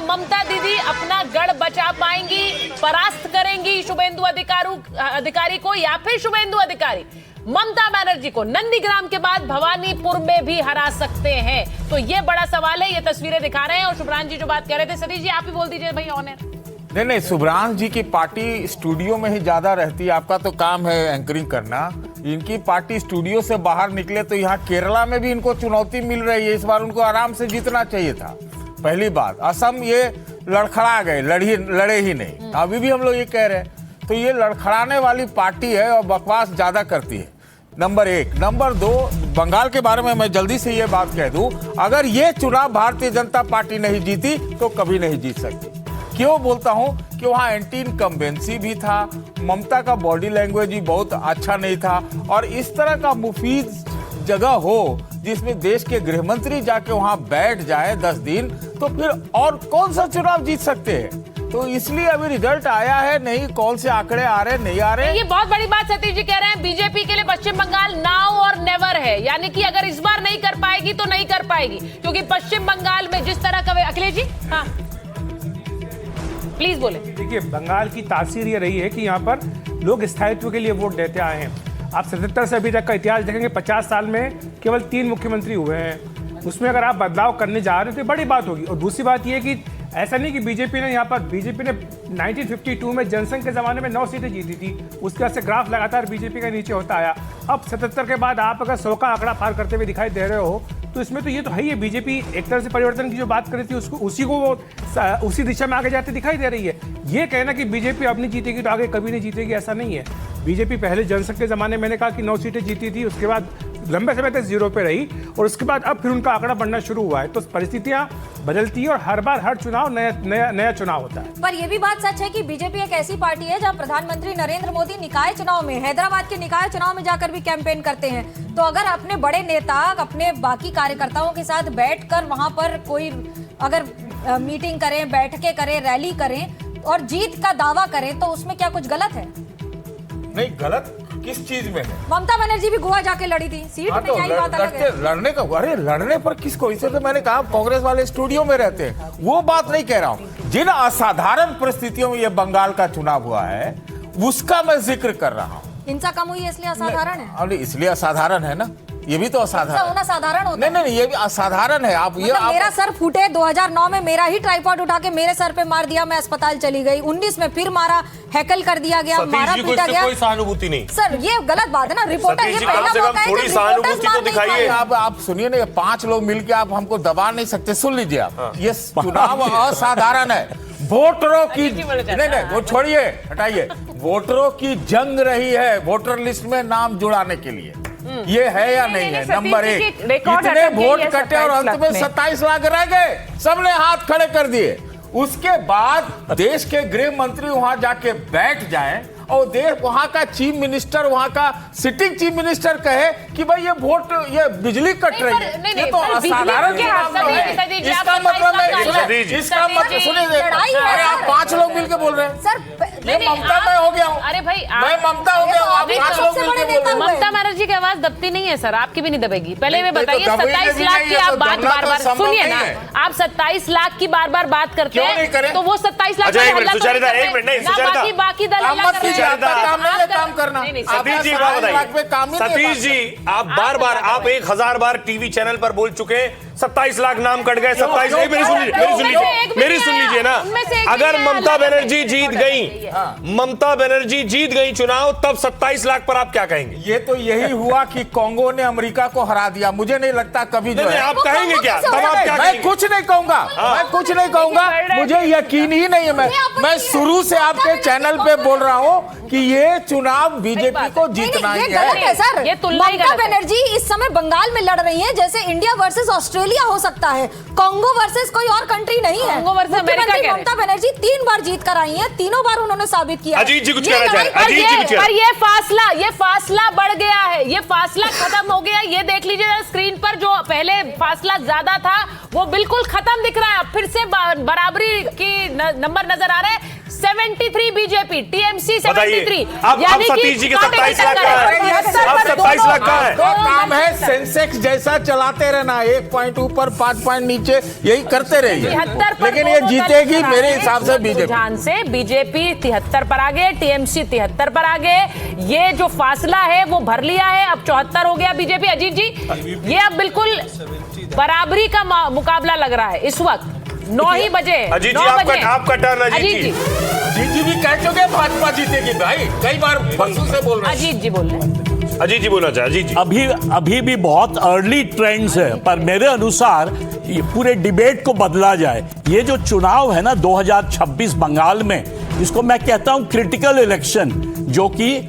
ममता दीदी अपना गढ़ बचा पाएंगी, परास्त करेंगी शुभेंदु अधिकारी को, या फिर शुभेंदु अधिकारी ममता बनर्जी को नंदीग्राम के बाद भवानीपुर में भी हरा सकते हैं? तो ये बड़ा सवाल है, ये तस्वीरें दिखा रहे हैं। और शुभ्रांश जी जो बात कह रहे थे, सतीश जी आप ही बोल दीजिए भाई ऑन एयर। नहीं, शुभ्रांश जी की पार्टी स्टूडियो में ही ज्यादा रहती है, आपका तो काम है एंकरिंग करना। इनकी पार्टी स्टूडियो से बाहर निकले तो यहाँ केरला में भी इनको चुनौती मिल रही है। इस बार उनको आराम से जीतना चाहिए था। पहली बात, असम ये लड़खड़ा गए, लड़े ही नहीं। अभी भी हम लोग ये कह रहे हैं, तो ये लड़खड़ाने वाली पार्टी है और बकवास ज्यादा करती है, नंबर 1। नंबर 2, बंगाल के बारे में मैं जल्दी से ये बात कह दूं, अगर ये चुनाव भारतीय जनता पार्टी नहीं जीती तो कभी नहीं जीत सकती। क्यों बोलता हूं कि वहां एंटी इनकम्बेंसी भी था, ममता का बॉडी लैंग्वेज भी बहुत अच्छा नहीं था, और इस तरह का मुफीद जगह हो जिसमें देश के गृह मंत्री जाके वहां बैठ जाए 10 दिन, तो फिर और कौन सा चुनाव जीत सकते हैं? तो इसलिए अभी रिजल्ट आया है, नहीं कौन से आंकड़े आ रहे नहीं आ रहे। ये बहुत बड़ी बात सतीश जी कह रहे हैं, बीजेपी के लिए पश्चिम बंगाल नाउ और नेवर है, यानी कि अगर इस बार नहीं कर पाएगी तो नहीं कर पाएगी, क्योंकि पश्चिम बंगाल में जिस तरह का अखिलेश जी, हाँ प्लीज बोले। देखिए, बंगाल की तासीर ये रही है कि यहाँ पर लोग स्थायित्व के लिए वोट देते आए हैं। आप 77 से अभी तक का इतिहास देखेंगे, 50 साल में केवल 3 मुख्यमंत्री हुए हैं। उसमें अगर आप बदलाव करने जा रहे हो तो बड़ी बात होगी। और दूसरी बात यह कि ऐसा नहीं कि बीजेपी ने 1952 में जनसंघ के जमाने में 9 सीटें जीती थी, उसके बाद से ग्राफ लगातार बीजेपी का नीचे होता आया। अब 77 के बाद आप अगर 100 का आंकड़ा पार करते हुए दिखाई दे रहे हो, तो इसमें तो ये तो है ही, बीजेपी एक तरह से परिवर्तन की जो बात करी थी उसको उसी दिशा में आगे जाते दिखाई दे रही है। ये कहना कि बीजेपी अब नहीं जीतेगी तो आगे कभी नहीं जीतेगी, ऐसा नहीं है। बीजेपी पहले जनसंघ के जमाने मैंने कहा कि 9 सीटें जीती थी, उसके बाद लंबे समय तक 0 पे रही, और उसके बाद अब फिर उनका आंकड़ा बढ़ना शुरू हुआ है। तो परिस्थितियां बदलती है और हर बार हर चुनाव नया चुनाव होता है। पर यह भी बात सच है कि बीजेपी एक ऐसी पार्टी है जहां प्रधानमंत्री नरेंद्र मोदी निकाय चुनाव में, हैदराबाद के निकाय चुनाव में जाकर भी कैंपेन करते हैं। तो अगर अपने बड़े नेता अपने बाकी कार्यकर्ताओं के साथ बैठकर वहां पर कोई अगर मीटिंग करें, बैठकें करें, रैली करें और जीत का दावा करें, तो उसमें क्या कुछ गलत है? नहीं, गलत किस चीज में है? ममता बनर्जी भी गोवा जाके लड़ी थी, सीट हाँ, में यही बात अलग है। लड़ने का, अरे लड़ने पर किसको? इसे तो मैंने कहा कांग्रेस वाले स्टूडियो में रहते हैं, वो बात नहीं कह रहा हूँ। जिन असाधारण परिस्थितियों में ये बंगाल का चुनाव हुआ है उसका मैं जिक्र कर रहा हूँ। हिंसा कम हुई है इसलिए असाधारण है? अरे इसलिए असाधारण है ना, ये भी तो असाधारण होना साधारण होता है। नहीं, ये भी असाधारण है। आप ये मेरा सर फूटे 2009 में, मेरा ही ट्राइपॉड उठा के मेरे सर पे मार दिया, मैं अस्पताल चली गई। 19 में फिर मारा, हैकल कर दिया गया, मारा पीटा गया। कोई सहानुभूति नहीं सर, ये गलत बात है ना। रिपोर्टर ये पहला मौका है थोड़ी सहानुभूति तो दिखाइए। आप सुनिए ना, 5 लोग मिलकर आप हमको दबा नहीं सकते। सुन लीजिए आप, ये चुनाव असाधारण है। वोटरों की नहीं, वो छोड़िए, हटाइए। वोटरों की जंग रही है वोटर लिस्ट में नाम जुड़ाने के लिए। ये है या नहीं है? नंबर 1, कितने वोट कटे और अंत में 27 लाख रह गए, सबने हाथ खड़े कर दिए। उसके बाद देश के गृह मंत्री वहां जाके बैठ जाएं और देश वहां का चीफ मिनिस्टर, वहां का सिटिंग चीफ मिनिस्टर कहे कि भाई ये वोट, ये बिजली कट रही है, ये तो असाधारण चुनाव है। इसका मतलब है, इसका मतलब सुनिए, अरे आप 5 लोग मिलकर बोल रहे हैं सर। मैं ममता में हो गया हूँ। अरे भाई, मैं ममता हो गया हूँ, आप 5 लोग मिलकर बोल रहे हैं। ममता बनर्जी की आवाज दबती नहीं है सर, आपकी भी नहीं दबेगी। पहले मैं बताइए, 27 लाख की आप बात बार-बार सुनिए ना, आप 27 लाख की बार-बार बात करते हैं, तो वो 27 लाख बाकी दल काम करना। सतीश जी बात बताइए, सतीश जी आप बार-बार, आप 1000 बार टीवी चैनल पर बोल चुके हैं 27 लाख नाम कट गए, 27। मेरी सुन लीजिए ना, अगर ममता बनर्जी जीत गई, ममता बनर्जी जीत गई चुनाव, तब 27 लाख पर आप क्या कहेंगे? ये तो यही हुआ कि कांगो ने अमेरिका को हरा दिया। मुझे नहीं लगता कभी जो है आप कहेंगे क्या? तब आप क्या मैं कहेंगे? कुछ नहीं कहूंगा, मैं कुछ नहीं कहूंगा, मुझे यकीन ही नहीं है। मैं शुरू से आपके चैनल पे बोल रहा हूँ कि ये चुनाव बीजेपी को जीतना ही है। सर, ममता बनर्जी इस समय बंगाल में लड़ रही है जैसे इंडिया वर्सेस ऑस्ट्रेलिया हो सकता है, कांगो वर्सेस कोई और कंट्री नहीं है। मुख्यमंत्री ममता बनर्जी 3 बार जीत कर आई है, तीनों बार उन्होंने साबित किया। अजीत जी कुछ कहना चाह रहे हैं? अजीत जी कुछ, पर ये फासला बढ़ गया है, ये फासला खत्म हो गया। ये देख लीजिए स्क्रीन पर, जो पहले फासला ज्यादा था वो बिल्कुल खत्म दिख रहा है। फिर से बराबरी की नंबर नजर आ रहा है। 73 बीजेपी, टीएमसी बताइए 73। अब सतीश जी के 27 लाख का है, अब 27 लाख का है। तो काम है सेंसेक्स जैसा चलाते रहना, 1 पॉइंट ऊपर 5 पॉइंट नीचे, यही करते रहिए, 73 पर लेकिन ये जीतेगी मेरे हिसाब से बीजेपी। रुझान से बीजेपी 73 पर आ गए, टीएमसी 73 पर आ गए। ये जो फासला है वो भर लिया है, अब 74 हो गया बीजेपी। अजीत जी, ये अब बिल्कुल बराबरी का मुकाबला लग रहा है इस वक्त। 9 ही बजे, अजीत 9 जी बजे। आपका टर्न। अजीत जी, अजीत जी भी कह चुके भाजपा जीतेगी भाई, कई बार बसु से बोल रहे हैं। अजीत जी बोल रहे हैं। अजीत जी बोलना चाहे। अजीत जी अभी भी बहुत अर्ली ट्रेंड्स है, पर मेरे अनुसार ये पूरे डिबेट को बदला जाए। ये जो चुनाव है ना 2026 बंगाल में, इसको मैं कहता हूं क्रिटिकल इलेक्शन, जो कि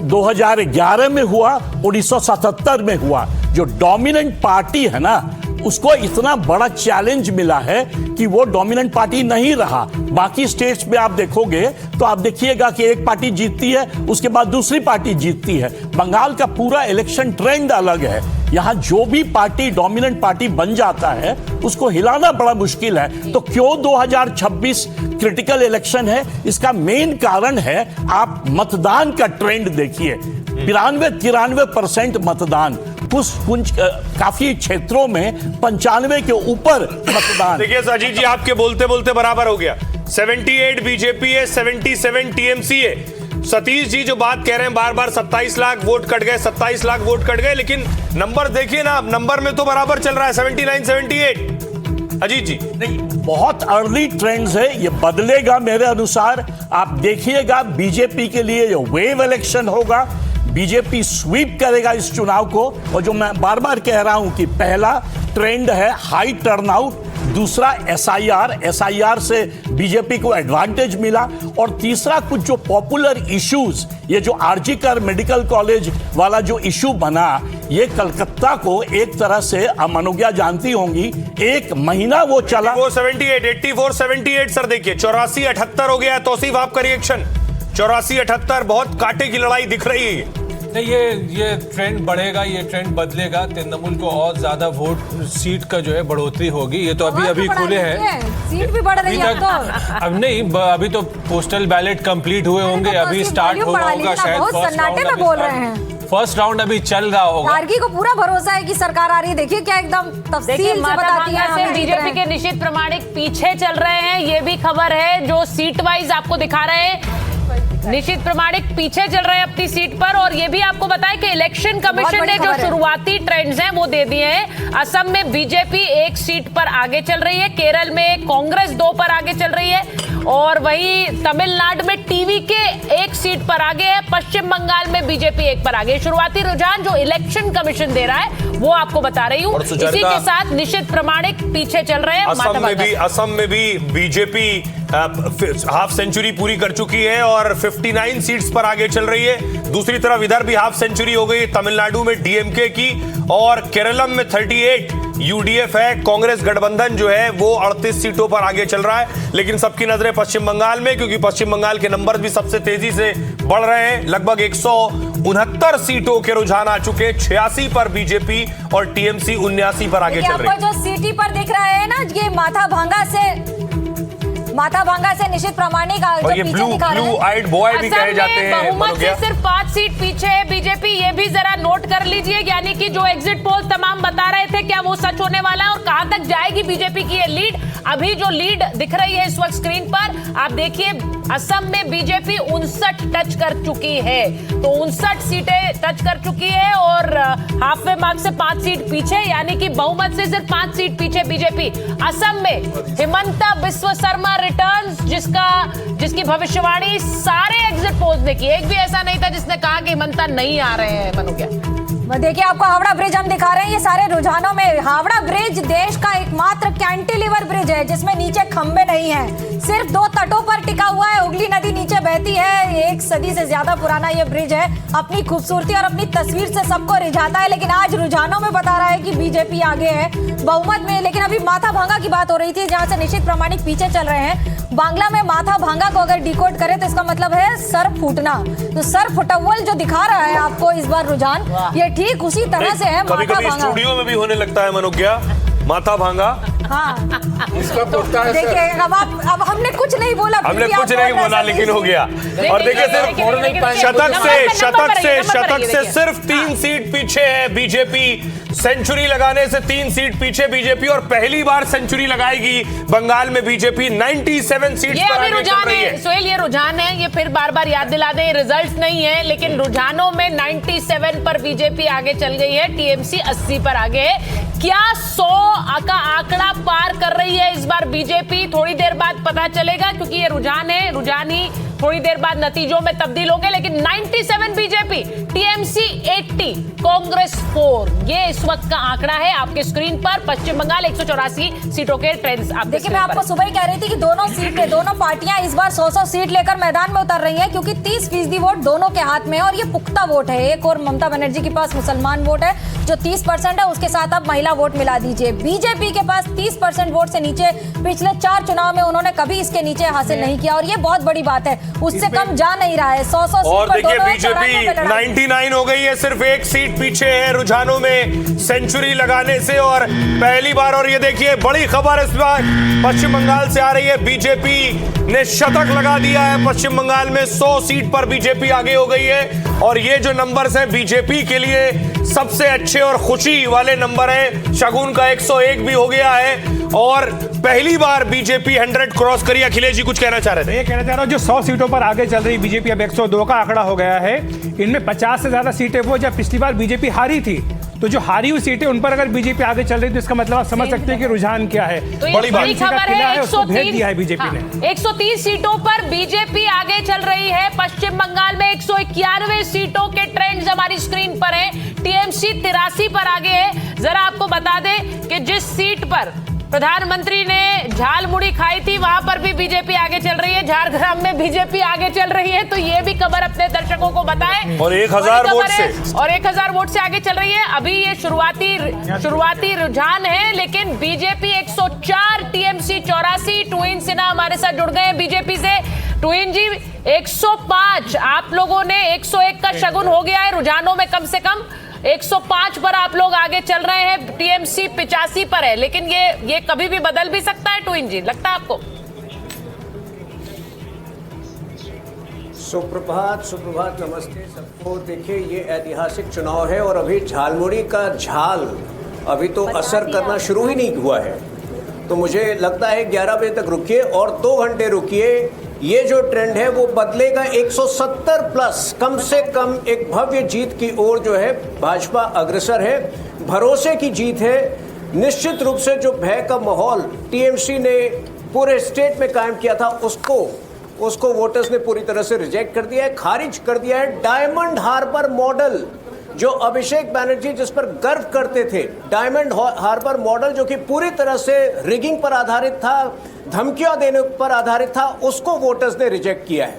2011 में हुआ, 1977 में हुआ। जो डोमिनेंट पार्टी है ना, उसको इतना बड़ा चैलेंज मिला है कि वो डोमिनेंट पार्टी नहीं रहा। बाकी स्टेट्स में आप देखोगे तो आप देखिएगा कि एक पार्टी जीतती है, उसके बाद दूसरी पार्टी जीतती है। बंगाल का पूरा इलेक्शन ट्रेंड अलग है। यहां जो भी पार्टी डोमिनेंट पार्टी बन जाता है उसको हिलाना बड़ा मुश्किल है। तो क्यों 2026 क्रिटिकल इलेक्शन है? इसका मेन कारण है, आप मतदान का ट्रेंड देखिए, 92-93% मतदान, कुछ काफी क्षेत्रों में 95 के ऊपर मतदान। देखिए अजीत जी, आपके बोलते बोलते बराबर हो गया। 78 बीजेपी है, 77 टीएमसी है। सतीश जी जो बात कह रहे हैं बार बार 27 लाख वोट कट गए, 27 लाख वोट कट गए, लेकिन नंबर देखिए ना, नंबर में तो बराबर चल रहा है 79-78। अजीत जी नहीं, बहुत अर्ली ट्रेंड्स है, ये बदलेगा मेरे अनुसार। आप देखिएगा बीजेपी के लिए ये वेव इलेक्शन होगा, बीजेपी स्वीप करेगा इस चुनाव को। और जो मैं बार बार कह रहा हूं कि पहला ट्रेंड है हाई टर्नआउट, दूसरा एसआईआर से बीजेपी को एडवांटेज मिला, और तीसरा कुछ जो पॉपुलर इश्यूज, ये जो आरजीकर मेडिकल कॉलेज वाला जो इशू बना, ये कलकत्ता को एक तरह से मनोज्ञा जानती होंगी, 1 महीना वो चला। 84-78 सर देखिए 84-78 हो गया है। तौसीफ आपका रिएक्शन? 84-78 बहुत कांटे की लड़ाई दिख रही है। नहीं, ये ट्रेंड बढ़ेगा, ये ट्रेंड बदलेगा। तृणमूल को और ज्यादा वोट सीट का जो है बढ़ोतरी होगी। ये तो अभी खुले हैं, सीट भी बढ़ रही है अब तो। अब नहीं, अभी तो पोस्टल बैलेट कंप्लीट हुए होंगे, अभी स्टार्ट हो रहा होगा शायद। सन्नाटे में बोल रहे हैं, फर्स्ट राउंड अभी चल रहा होगा। गार्गी को पूरा भरोसा है कि सरकार आ रही है। देखिए क्या एकदम तफसील से बताती है। बीजेपी के निशित प्रामाणिक पीछे चल रहे हैं, ये भी खबर है जो सीट वाइज आपको दिखा रहे हैं। निशित प्रामाणिक पीछे चल रहे हैं अपनी सीट पर, और ये भी आपको बताएं कि इलेक्शन कमीशन ने जो शुरुआती ट्रेंड्स हैं वो दे दिए हैं। असम में बीजेपी 1 सीट पर आगे चल रही है, केरल में कांग्रेस 2 पर आगे चल रही है, और वहीं तमिलनाडु में टीवी के 1 सीट पर आगे है, पश्चिम बंगाल में बीजेपी 1 पर आगे। शुरुआती रुझान जो इलेक्शन कमीशन दे रहा है वो आपको बता रही हूँ। इसी के साथ निशित प्रामाणिक पीछे चल रहे हैं। असम में भी बीजेपी हाफ सेंचुरी पूरी कर चुकी है और 59 सीट्स पर आगे चल रही है। दूसरी तरफ इधर भी हाफ सेंचुरी हो गई तमिलनाडु में डीएमके की, और केरलम में 38 यूडीएफ है। कांग्रेस गठबंधन जो है वो 38 सीटों पर आगे चल रहा है। लेकिन सबकी नजरें पश्चिम बंगाल में, क्योंकि पश्चिम बंगाल के नंबर भी सबसे तेजी से बढ़ रहे हैं। लगभग 169 सीटों के रुझान आ चुके, 86 पर बीजेपी और टीएमसी 79 पर आगे चल रही है। जो सिटी पर दिख रहा है ना, ये माथा भांगा से निशित प्रामाणिक और ये ब्लू आइड बॉय भी कहे जाते हैं। बहुमत से सिर्फ 5 सीट पीछे है बीजेपी, ये भी जरा नोट कर लीजिए। यानी कि जो एग्जिट पोल तमाम बता रहे थे, क्या वो सच होने वाला है और कहां तक जाएगी बीजेपी की ये लीड? अभी जो लीड दिख रही है इस वक्त स्क्रीन पर, आप देखिए असम में बीजेपी 59 टच कर चुकी है, तो 59 सीटें टच कर चुकी है, और हाफवे मार्क से 5 सीट पीछे, यानी कि बहुमत से सिर्फ 5 सीट पीछे बीजेपी। असम में हिमंता बिस्व शर्मा रिटर्न्स, जिसकी भविष्यवाणी सारे एग्जिट पोल्स ने की, एक भी ऐसा नहीं था जिसने कहा कि हिमंता नहीं आ रहे हैं। मनोज्ञा देखिए, आपको हावड़ा ब्रिज हम दिखा रहे हैं। ये सारे रुझानों में हावड़ा ब्रिज देश का एकमात्र कैंटिलीवर ब्रिज है जिसमें नीचे खंबे नहीं है, सिर्फ 2 तटों पर टिका हुआ है। हुगली नदी नीचे बहती है, 1 सदी से ज्यादा पुराना ये ब्रिज है। अपनी खूबसूरती और अपनी तस्वीर से सबको रिझाता है, लेकिन आज रुझानों में बता रहा है कि बीजेपी आगे है बहुमत में। लेकिन अभी माथा भांगा की बात हो रही थी, जहां से निशित प्रामाणिक पीछे चल रहे हैं। बांग्ला में माथा भांगा को अगर डिकोड करें तो इसका मतलब है सर फूटना। तो सर फुटअव्वल जो दिखा रहा है आपको इस बार रुझान, ये ठीक उसी तरह से है। कभी-कभी स्टूडियो में भी होने लगता है मनोज्ञा। माथा भांगा। हाँ इसका पता है देखिए, अब हमने कुछ नहीं बोला, हमने फिर भी कुछ आप नहीं बोल रहे बोला, हैं लेकिन हो गया। और देखिए सिर्फ शतक से सिर्फ 3 सीट पीछे है बीजेपी। सेंचुरी लगाने से 3 सीट पीछे बीजेपी, और पहली बार सेंचुरी लगाएगी बंगाल में बीजेपी। 97 सीट ये अभी रुझान है सोहेल, ये रुझान है, ये फिर बार बार याद दिला दें, रिजल्ट्स नहीं है, लेकिन रुझानों में 97 पर बीजेपी आगे चल गई है, टीएमसी 80 पर आगे है। क्या 100 का आंकड़ा पार कर रही है इस बार बीजेपी? थोड़ी देर बाद पता चलेगा, क्योंकि ये रुझान है, रुझान ही थोड़ी देर बाद नतीजों में तब्दील होंगे। लेकिन 97 बीजेपी, टीएमसी 80, कांग्रेस 4, ये इस वक्त का आंकड़ा है आपके स्क्रीन पर। पश्चिम बंगाल 184 सीटों के ट्रेंड्स आप देखिए, मैं आपको सुबह ही कह रही थी कि दोनों पार्टियां इस बार 100 सीट लेकर मैदान में उतर रही हैं, क्योंकि 30% वोट दोनों के हाथ में है और ये पुख्ता वोट है। एक और ममता बनर्जी के पास मुसलमान वोट है जो 30% है, उसके साथ आप महिला वोट मिला दीजिए। बीजेपी के पास 30% वोट से नीचे पिछले 4 चुनाव में उन्होंने कभी इसके नीचे हासिल नहीं किया, और ये बहुत बड़ी बात है। उससे कम जा नहीं रहा है। 100 सीट और पर देखिए दोनों बीजेपी 99 हो गई है, सिर्फ 1 सीट पीछे है रुझानों में सेंचुरी लगाने से, और पहली बार। और ये देखिए बड़ी खबर इस बार पश्चिम बंगाल से आ रही है, बीजेपी ने शतक लगा दिया है पश्चिम बंगाल में। 100 सीट पर बीजेपी आगे हो गई है, और ये जो नंबर्स हैं बीजेपी के लिए सबसे अच्छे और खुशी वाले नंबर हैं। शगुन का 101 भी हो गया है, और पहली बार बीजेपी 100 क्रॉस करी। अखिलेश जी कुछ कहना चाह रहे थे? ये कहना चाह रहा हूँ, जो 100 सीटों पर आगे चल रही बीजेपी, अब 102 का आंकड़ा हो गया है। इनमें 50 से ज्यादा सीटें वो जब पिछली बार बीजेपी हारी थी, तो जो हारी हुई सीटें उन पर अगर बीजेपी आगे चल रही है, तो इसका मतलब आप समझ सकते हैं कि रुझान क्या है। तो ये बड़ी खबर है, 130 सीटों पर बीजेपी आगे चल रही है। पश्चिम बंगाल में 191 सीटों के ट्रेंड्स हमारी स्क्रीन पर है। टीएमसी 83 पर आगे है। जरा आपको बता दें कि जिस सीट पर प्रधानमंत्री ने झाल मुड़ी खाई थी, वहां पर भी बीजेपी आगे चल रही है। झारग्राम में बीजेपी आगे चल रही है, तो ये भी खबर अपने दर्शकों को बताएं। और 1000 वोट से, और 1000 वोट से आगे चल रही है। अभी ये शुरुआती रुझान है, लेकिन बीजेपी 104, टीएमसी 84। टूइन सिन्हा हमारे साथ जुड़ गए हैं बीजेपी से। टूइन जी, 105, आप लोगों ने 101 का शगुन हो गया है रुझानों में, कम से कम 105 पर आप लोग आगे चल रहे हैं। टीएमसी 85 पर है, लेकिन ये कभी भी बदल भी सकता है। टूइन जी, लगता है आपको? सुप्रभात, नमस्ते सबको। देखिए, ये ऐतिहासिक चुनाव है और अभी झालमुड़ी का झाल अभी तो असर करना शुरू ही नहीं हुआ है। तो मुझे लगता है 11 बजे तक रुकिए और 2 घंटे रुकिए। ये जो ट्रेंड है वो बदलेगा। 170 प्लस, कम से कम एक भव्य जीत की ओर जो है भाजपा अग्रसर है। भरोसे की जीत है। निश्चित रूप से जो भय का माहौल टीएमसी ने पूरे स्टेट में कायम किया था, उसको वोटर्स ने पूरी तरह से रिजेक्ट कर दिया है, खारिज कर दिया है। डायमंड हार्बर मॉडल जो अभिषेक बैनर्जी जिस पर गर्व करते थे, डायमंड हार्बर मॉडल जो कि पूरी तरह से रिगिंग पर आधारित था, धमकियां देने पर आधारित था, उसको वोटर्स ने रिजेक्ट किया है।